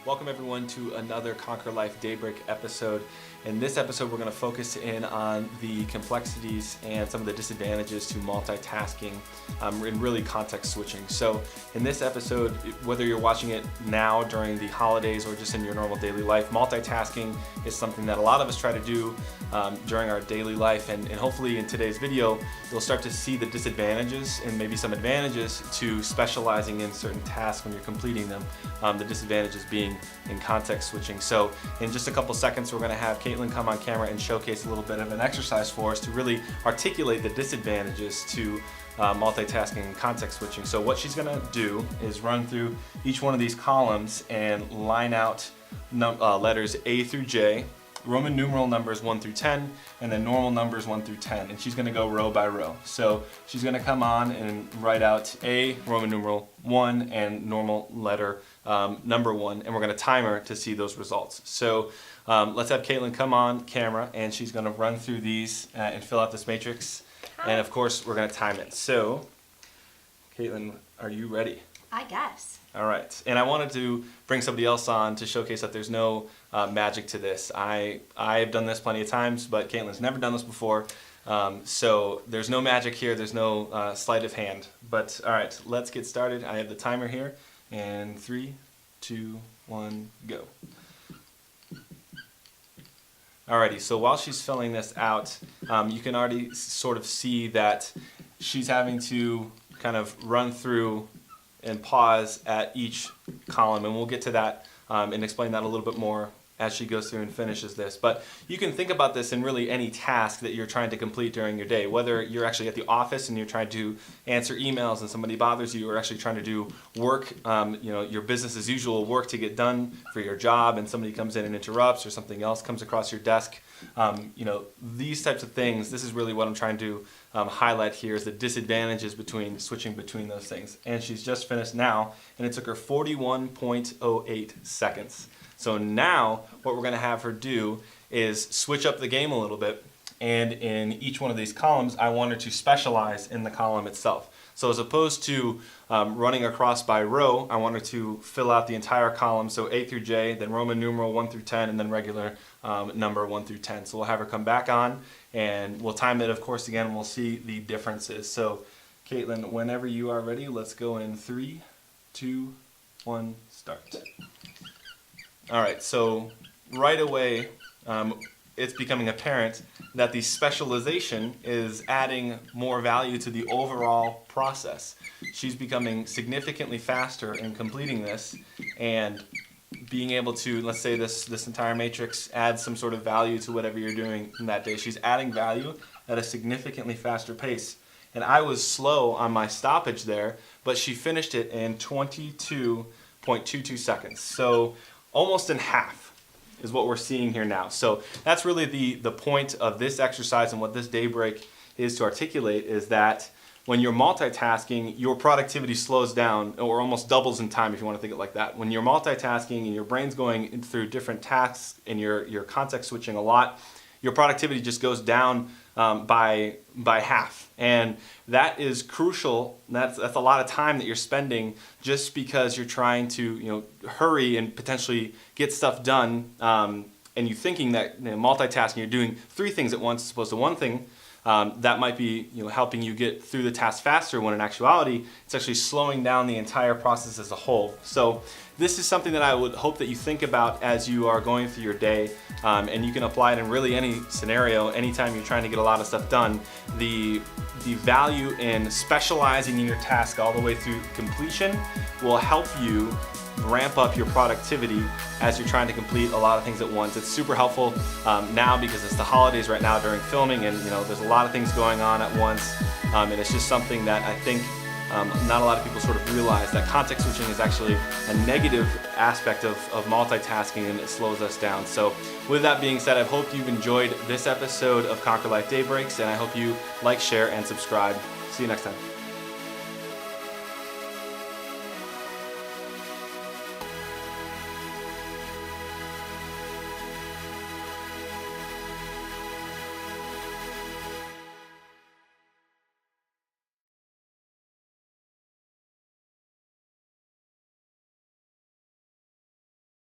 Welcome everyone to another Conquer Life Daybreak episode. In this episode, we're going to focus in on the complexities and some of the disadvantages to multitasking and really context switching. So in this episode, whether you're watching it now during the holidays or just in your normal daily life, multitasking is something that a lot of us try to do during our daily life. And hopefully in today's video, you'll start to see the disadvantages and maybe some advantages to specializing in certain tasks when you're completing them. The disadvantages being in context switching. So in just a couple seconds, we're going to have Caitlin come on camera and showcase a little bit of an exercise for us to really articulate the disadvantages to multitasking and context switching. So what she's going to do is run through each one of these columns and line out letters A through J, Roman numeral numbers 1 through 10, and then normal numbers 1 through 10. And she's going to go row by row. So she's going to come on and write out A, Roman numeral 1, and normal letter number 1, and we're going to time her to see those results. So let's have Caitlin come on camera, and she's going to run through these and fill out this matrix. Hi. And of course, we're going to time it. So, Caitlin, are you ready? I guess. All right. And I wanted to bring somebody else on to showcase that there's no magic to this. I've done this plenty of times, but Caitlin's never done this before. So there's no magic here. There's no sleight of hand. But all right, let's get started. I have the timer here. And 3, 2, 1, go. Alrighty, so while she's filling this out, you can already sort of see that she's having to kind of run through and pause at each column, and we'll get to that and explain that a little bit more as she goes through and finishes this. But you can think about this in really any task that you're trying to complete during your day, whether you're actually at the office and you're trying to answer emails and somebody bothers you, or actually trying to do work, your business as usual work to get done for your job, and somebody comes in and interrupts, or something else comes across your desk. These types of things, this is really what I'm trying to highlight here, is the disadvantages between switching between those things. And she's just finished now, and it took her 41.08 seconds. So now what we're going to have her do is switch up the game a little bit, and in each one of these columns I want her to specialize in the column itself. So as opposed to running across by row, I want her to fill out the entire column, so A through J, then Roman numeral 1 through 10, and then regular number 1 through 10. So we'll have her come back on, and we'll time it, of course, again, and we'll see the differences. So Caitlin, whenever you are ready, let's go in 3, 2, 1, start. All right, so right away, it's becoming apparent that the specialization is adding more value to the overall process. She's becoming significantly faster in completing this, and being able to, let's say this entire matrix adds some sort of value to whatever you're doing in that day. She's adding value at a significantly faster pace. And I was slow on my stoppage there, but she finished it in 22.22 seconds. So almost in half is what we're seeing here now. So that's really the point of this exercise, and what this daybreak is to articulate is that when you're multitasking, your productivity slows down or almost doubles in time, if you want to think it like that. When you're multitasking and your brain's going through different tasks and you're context switching a lot, your productivity just goes down by half. And that is crucial. That's a lot of time that you're spending just because you're trying to hurry and potentially get stuff done, and you're thinking that multitasking, you're doing 3 things at once as opposed to 1 thing. That might be helping you get through the task faster, when in actuality it's actually slowing down the entire process as a whole. So this is something that I would hope that you think about as you are going through your day, and you can apply it in really any scenario, anytime you're trying to get a lot of stuff done. The value in specializing in your task all the way through completion will help you ramp up your productivity as you're trying to complete a lot of things at once. It's super helpful now because it's the holidays right now during filming, and there's a lot of things going on at once, and it's just something that I think not a lot of people sort of realize, that context switching is actually a negative aspect of multitasking, and it slows us down. So with that being said, I hope you've enjoyed this episode of Conquer Life Daybreaks, and I hope you like, share, and subscribe. See you next time.